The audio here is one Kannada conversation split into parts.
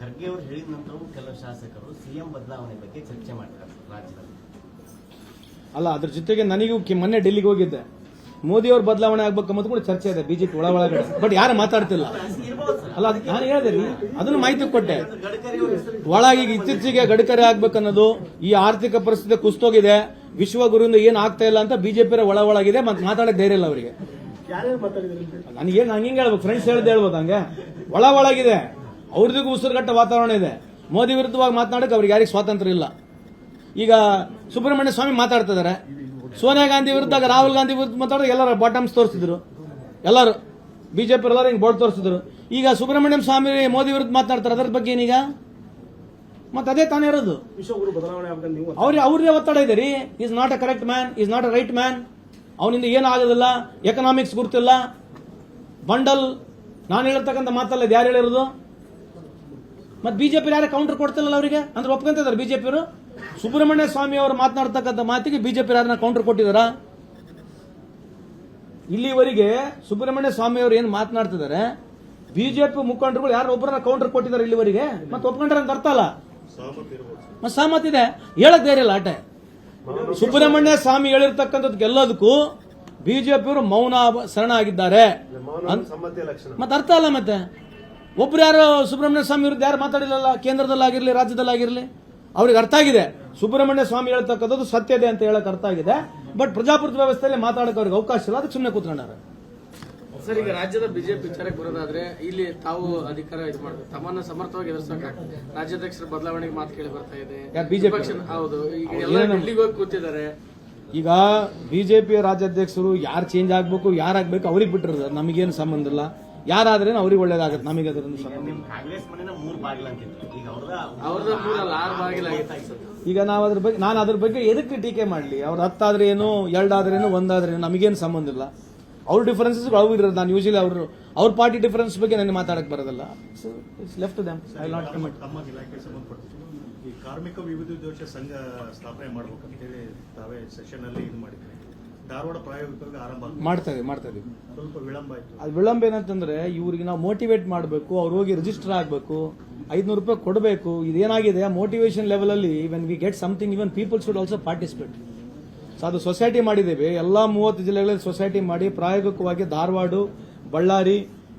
ಖರ್ಗೆ ಅವರು ಹೇಳಿದ ನಂತರವೂ ಕೆಲವು ಶಾಸಕರು ಸಿಎಂ ಬದಲಾವಣೆ ಬಗ್ಗೆ ಚರ್ಚೆ ಮಾಡ್ತಾರೆ ರಾಜ್ಯದಲ್ಲಿ. ಅಲ್ಲ, ಅದ್ರ ಜೊತೆಗೆ ನನಗೂ ಮೊನ್ನೆ ಡೆಲ್ಲಿಗೆ ಹೋಗಿದ್ದೆ, ಮೋದಿ ಅವ್ರ ಬದಲಾವಣೆ ಆಗ್ಬೇಕಂಬುದು ಕೂಡ ಚರ್ಚೆ ಇದೆ ಬಿಜೆಪಿ ಒಳಗಡೆ. ಬಟ್ ಯಾರು ಮಾತಾಡ್ತಿಲ್ಲ. ಅಲ್ಲ, ಅದಕ್ಕೆ ನಾನು ಹೇಳಿದೆ ರೀ, ಅದನ್ನು ಮಾಹಿತಿ ಕೊಟ್ಟೆ. ಒಳಗೆ ಇತ್ತೀಚೆಗೆ ಗಡ್ಕರಿ ಆಗ್ಬೇಕನ್ನೋದು, ಈ ಆರ್ಥಿಕ ಪರಿಸ್ಥಿತಿ ಕುಸ್ತೋಗಿದೆ, ವಿಶ್ವಗುರುವಿಂದ ಏನ್ ಆಗ್ತಾ ಇಲ್ಲ ಅಂತ ಬಿಜೆಪಿ ಒಳಗಿದೆ. ಮತ್ತೆ ಮಾತಾಡಕ್ ಧೈರ್ಯ ಇಲ್ಲ ಅವರಿಗೆ. ನನಗೆ ನಂಗೆ ಹಿಂಗೆ ಹೇಳ್ಬೇಕು, ಫ್ರೆಂಡ್ಸ್ ಹೇಳ್ಬೋದು ಹಂಗೆ. ಒಳಗಿದೆ, ಅವ್ರದಿಗೂ ಉಸಿರುಗಟ್ಟ ವಾತಾವರಣ ಇದೆ. ಮೋದಿ ವಿರುದ್ಧವಾಗಿ ಮಾತನಾಡಕ್ಕೆ ಅವ್ರಿಗೆ ಯಾರಿಗೆ ಸ್ವಾತಂತ್ರ್ಯ ಇಲ್ಲ. ಈಗ ಸುಬ್ರಹ್ಮಣ್ಯ ಸ್ವಾಮಿ ಮಾತಾಡ್ತಿದ್ದಾರೆ, ಸೋನಿಯಾ ಗಾಂಧಿ ವಿರುದ್ಧ, ರಾಹುಲ್ ಗಾಂಧಿ ವಿರುದ್ಧ ಮಾತಾಡಿದ್ರೆ ಎಲ್ಲರೂ ಬಾಟಮ್ಸ್ ತೋರಿಸಿದ್ರು, ಎಲ್ಲರೂ ಬಿಜೆಪಿ ಎಲ್ಲರೂ ಹಿಂಗೆ ಬೋರ್ಡ್ ತೋರಿಸಿದ್ರು. ಈಗ ಸುಬ್ರಹ್ಮಣ್ಯಂ ಸ್ವಾಮಿ ಮೋದಿ ವಿರುದ್ಧ ಮಾತನಾಡ್ತಾರೆ, ಅದರ ಬಗ್ಗೆ ಏನೀಗ? ಮತ್ತೆ ಅದೇ ತಾನೇ ಇರೋದು. ಅವ್ರದೇ ಒತ್ತಡ ಇದೆ ರೀ. Is not a correct man, is not a right man. ಅವನಿಂದ ಏನೂ ಆಗೋದಿಲ್ಲ, ಎಕನಾಮಿಕ್ಸ್ ಗುರ್ತಿಲ್ಲ, ಬಂಡಲ್. ನಾನು ಹೇಳಿರ್ತಕ್ಕಂಥ ಮಾತಲ್ಲ, ಇದು ಯಾರು ಹೇಳಿರೋದು? ಮತ್ತೆ ಬಿಜೆಪಿ ಯಾರು ಕೌಂಟರ್ ಕೊಡ್ತಿಲ್ಲ ಅವರಿಗೆ, ಅಂದ್ರೆ ಒಪ್ಕೊಂತಿದ್ದಾರೆ ಬಿಜೆಪಿಯವರು. ಸುಬ್ರಹ್ಮಣ್ಯ ಸ್ವಾಮಿ ಅವರು ಮಾತನಾಡ್ತಕ್ಕಂಥ ಮಾತಿಗೆ ಬಿಜೆಪಿ ಯಾರನ್ನ ಕೌಂಟರ್ ಕೊಟ್ಟಿದಾರ? ಇಲ್ಲಿವರೆಗೆ ಸುಬ್ರಹ್ಮಣ್ಯ ಸ್ವಾಮಿ ಅವರು ಏನು ಮಾತನಾಡ್ತಿದ್ದಾರೆ, ಬಿಜೆಪಿ ಮುಖಂಡರುಗಳು ಯಾರು ಒಬ್ಬರನ್ನ ಕೌಂಟರ್ ಕೊಟ್ಟಿದ್ದಾರೆ ಇಲ್ಲಿವರೆಗೆ? ಮತ್ತೆ ಒಪ್ಕೊಂಡ್ರೆ ಅಂತ ಅರ್ಥ ಅಲ್ಲ. ಮತ್ತೆ ಸಹಮತ ಇದೆ, ಹೇಳಕ್ ಧೈರ್ಯ ಇಲ್ಲ ಆಟೆ. ಸುಬ್ರಹ್ಮಣ್ಯ ಸ್ವಾಮಿ ಹೇಳಿರ್ತಕ್ಕಂಥದ್ದು ಎಲ್ಲದಕ್ಕೂ ಬಿಜೆಪಿಯವರು ಮೌನ ಶರಣ ಆಗಿದ್ದಾರೆ. ಮತ್ತೆ ಅರ್ಥ ಅಲ್ಲ. ಮತ್ತೆ ಒಬ್ರು ಯಾರು ಸುಬ್ರಹ್ಮಣ್ಯ ಸ್ವಾಮಿ ವಿರುದ್ಧ ಯಾರು ಮಾತಾಡಿಲ್ಲ, ಕೇಂದ್ರದಲ್ಲಾಗಿರ್ಲಿ ರಾಜ್ಯದಲ್ಲಾಗಿರ್ಲಿ. ಅವ್ರಿಗೆ ಅರ್ಥ ಆಗಿದೆ ಸುಬ್ರಹ್ಮಣ್ಯ ಸ್ವಾಮಿ ಹೇಳ್ತಕ್ಕಂಥದ್ದು ಸತ್ಯತೆ ಅಂತ ಹೇಳಕ್ ಅರ್ಥ ಆಗಿದೆ. ಬಟ್ ಪ್ರಜಾಪ್ರಭುತ್ವ ವ್ಯವಸ್ಥೆಯಲ್ಲಿ ಮಾತಾಡಕ್ಕೆ ಅವ್ರಿಗೆ ಅವಕಾಶ ಇಲ್ಲ, ಅದಕ್ಕೆ ಸುಮ್ಮನೆ ಕೂತ್ಕೊಂಡಾರೆ. ಸರ್, ಈಗ ರಾಜ್ಯದ ಬಿಜೆಪಿ ವಿಚಾರಕ್ಕೆ ಬರೋದಾದ್ರೆ, ಇಲ್ಲಿ ತಾವು ಅಧಿಕಾರ ಇದು ಮಾಡಿದ್ರೆ ತಮ್ಮನ್ನ ಸಮರ್ಥವಾಗಿ ಎದುರಿಸಬೇಕಾಗ್ತದೆ. ರಾಜ್ಯಾಧ್ಯಕ್ಷರ ಬದಲಾವಣೆಗೆ ಮಾತು ಕೇಳಿ ಬರ್ತಾ ಇದೆ. ಬಿಜೆಪಿ ಹೌದು, ಈಗ ಎಲ್ಲ ಡೆಲ್ಲಿಗೆ ಹೋಗಿ ಕೂತಿದ್ದಾರೆ. ಈಗ ಬಿಜೆಪಿ ರಾಜ್ಯಾಧ್ಯಕ್ಷರು ಯಾರು ಚೇಂಜ್ ಆಗ್ಬೇಕು, ಯಾರಾಗ್ಬೇಕು ಅವ್ರಿಗೆ ಬಿಟ್ಟಿರೋದು, ನಮಗೇನು ಸಂಬಂಧ ಇಲ್ಲ. ಯಾರಾದ್ರೇನು ಅವ್ರಿಗೆ ಒಳ್ಳೇದಾಗತ್ತೆ, ನಮಗೆ ಅದರಿಂದ ಸಂಬಂಧ. ಕಾಂಗ್ರೆಸ್ ಮನೆನ 3 ಬಾಗಿಲಂತಿತ್ತು, ಈಗ ಅವ್ರದ 6 ಬಾಗಿಲಾಗಿತ್ತು. ಈಗ ನಾನು ಅದ್ರ ಬಗ್ಗೆ ಎದಕ್ಕೆ ಟೀಕೆ ಮಾಡಲಿ? ಅವ್ರು 10 ಆದ್ರೆ ಏನು, 2 ಆದ್ರೇನು, 1 ಆದ್ರೇನು, ನಮಗೇನು ಸಂಬಂಧ ಇಲ್ಲ. ಅವ್ರ ಡಿಫರೆನ್ಸಸ್ ಅವು ಇರೋದು. ನಾನು ಯೂಶಲಿ ಅವ್ರ ಪಾರ್ಟಿ ಡಿಫರೆನ್ಸ್ ಬಗ್ಗೆ ನನಗೆ ಮಾತಾಡಕ್ ಬರೋದಿಲ್ಲ. Left them, I will not comment. ತಮ್ಮ ಇಲಾಖೆ ಸಂಬಂಧಪಟ್ಟ ಈ ಕಾರ್ಮಿಕ ವಿವಿಧ ಉದ್ದೇಶ ಸಂಘ ಸ್ಥಾಪನೆ ಮಾಡಬೇಕಂತೇಳಿ ತಾವೇ ಸೆಷನ್ ಅಲ್ಲಿ ಇದು ಮಾಡಿದ್ರಿ. ಧಾರವಾಡ ಪ್ರಾಯೋಗಿಕವಾಗಿ ಆರಂಭ ಮಾಡ್ತಾ ಇದೀವಿ. ಸ್ವಲ್ಪ ವಿಳಂಬ ಆಯ್ತು. ಅದು ವಿಳಂಬ ಏನಂತಂದ್ರೆ, ಇವ್ರಿಗೆ ನಾವು ಮೋಟಿವೇಟ್ ಮಾಡಬೇಕು, ಅವ್ರು ಹೋಗಿ ರಿಜಿಸ್ಟರ್ ಆಗಬೇಕು, 500 ರೂಪಾಯಿ ಕೊಡಬೇಕು. ಇದೇನಾಗಿದೆ, ಮೋಟಿವೇಶನ್ ಲೆವೆಲ್ ಅಲ್ಲಿ when we get something, even people should also participate. So ಅದು ಸೊಸೈಟಿ ಮಾಡಿದ್ದೇವೆ, ಎಲ್ಲಾ 30 ಜಿಲ್ಲೆಗಳಲ್ಲಿ ಸೊಸೈಟಿ ಮಾಡಿ ಪ್ರಾಯೋಗಿಕವಾಗಿ ಧಾರವಾಡ, ಬಳ್ಳಾರಿ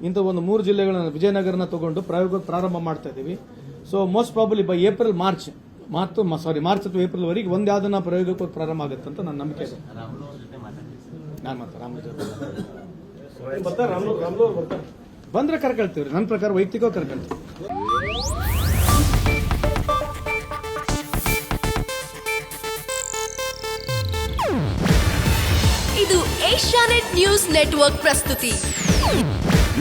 ಇಂಥ ಒಂದು 3 ಜಿಲ್ಲೆಗಳನ್ನ, ವಿಜಯನಗರನ ತಗೊಂಡು ಪ್ರಾಯೋಗಿಕ ಪ್ರಾರಂಭ ಮಾಡ್ತಾ ಇದ್ದೀವಿ. So most probably by March ಅಥವಾ ಏಪ್ರಿಲ್ ವರೆಗೆ ಒಂದ್ ಯಾವ್ದನ್ನ ಪ್ರಾಯೋಗಿಕ ಪ್ರಾರಂಭ ಆಗುತ್ತೆ ಅಂತ ನನ್ನ ನಂಬಿಕೆ ಇದೆ. ನಾನು ಬಂದ್ರೆ ಕರ್ಕೊಳ್ತೀವ್ರಿ. ನನ್ನ ಪ್ರಕಾರ ವೈಯಕ್ತಿಕವಾಗಿ ಕರ್ಕೊಳ್ತೀವಿ. ಇದು ಏಷ್ಯಾನೆಟ್ ನ್ಯೂಸ್ ನೆಟ್ವರ್ಕ್ ಪ್ರಸ್ತುತಿ.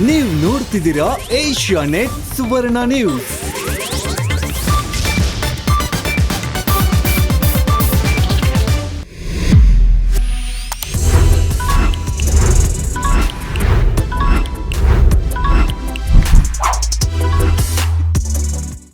ನೀವು ನೋಡ್ತಿದ್ದೀರಾ ಏಷ್ಯಾನೆಟ್ ಸುವರ್ಣ ನ್ಯೂಸ್.